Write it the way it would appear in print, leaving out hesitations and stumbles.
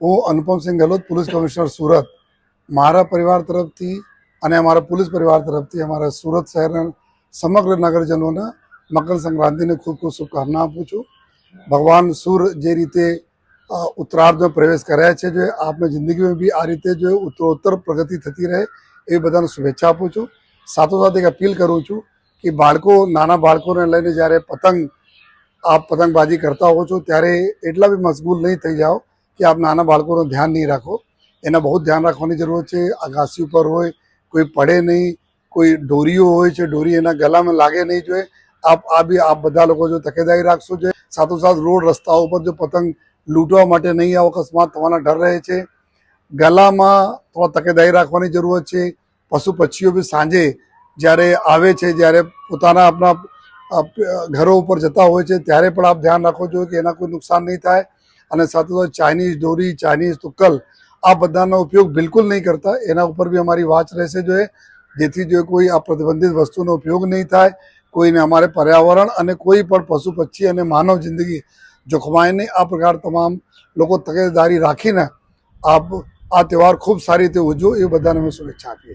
હું Anupamsinh Gehlot, police commissioner Surat. મારા પરિવાર તરફથી અને અમારા પોલીસ પરિવાર તરફથી અમારા સુરત શહેરના સમગ્ર નગરજનોને મકર સંક્રાંતિની ખૂબ ખૂબ શુભકામના આપું છું. ભગવાન સૂર્ય જે રીતે ઉત્તરાર્ધમાં પ્રવેશ કર્યા છે, જો આપની જિંદગીમાં બી આ રીતે જો ઉત્તરોત્તર પ્રગતિ થતી રહે એ બધાને શુભેચ્છા આપું છું. સાથોસાથ એક અપીલ કરું છું કે નાના બાળકોને લઈને જ્યારે આપ પતંગબાજી કરતા હો છો ત્યારે એટલા બી મશગુલ નહીં થઈ જાઓ કે આપ નાના બાળકોનું ધ્યાન નહીં રાખો. એના બહુ ધ્યાન રાખવાની જરૂર છે. અગાસી ઉપર હોય, કોઈ પડે નહીં, કોઈ દોરીઓ હોય છે, દોરી એના ગળામાં લાગે નહીં જોઈએ. આપ બધા લોકો જો તકેદારી રાખશો જોઈએ. સાથોસાથ રોડ રસ્તાઓ ઉપર જો પતંગ લૂંટવા માટે નહીં આવો, અકસ્માત થવાના ડર રહે છે. ગળામાં થોડા તકેદારી રાખવાની જરૂરત છે. પશુ પક્ષીઓ બી સાંજે જ્યારે આવે છે, જ્યારે પોતાના આપણા ઘરો ઉપર જતા હોય છે ત્યારે પણ આપ ધ્યાન રાખો જોઈએ કે એના કોઈ નુકસાન નહીં થાય. અને સાથોસાથ ચાઇનીઝ દોરી, ચાઇનીઝ તુક્કલ આ બધાનો ઉપયોગ બિલકુલ નહીં કરતા. એના ઉપર બી અમારી વાચ રહેશે જોઈએ, જેથી જો કોઈ આ પ્રતિબંધિત વસ્તુનો ઉપયોગ નહીં થાય, કોઈને અમારે પર્યાવરણ અને કોઈ પણ પશુ પક્ષી અને માનવ જિંદગી જોખમાય નહીં. આ પ્રકાર તમામ લોકો તકેદારી રાખીને આપ આ તહેવાર ખૂબ સારી રીતે ઉજવો એ બધાને અમે શુભેચ્છા આપીએ.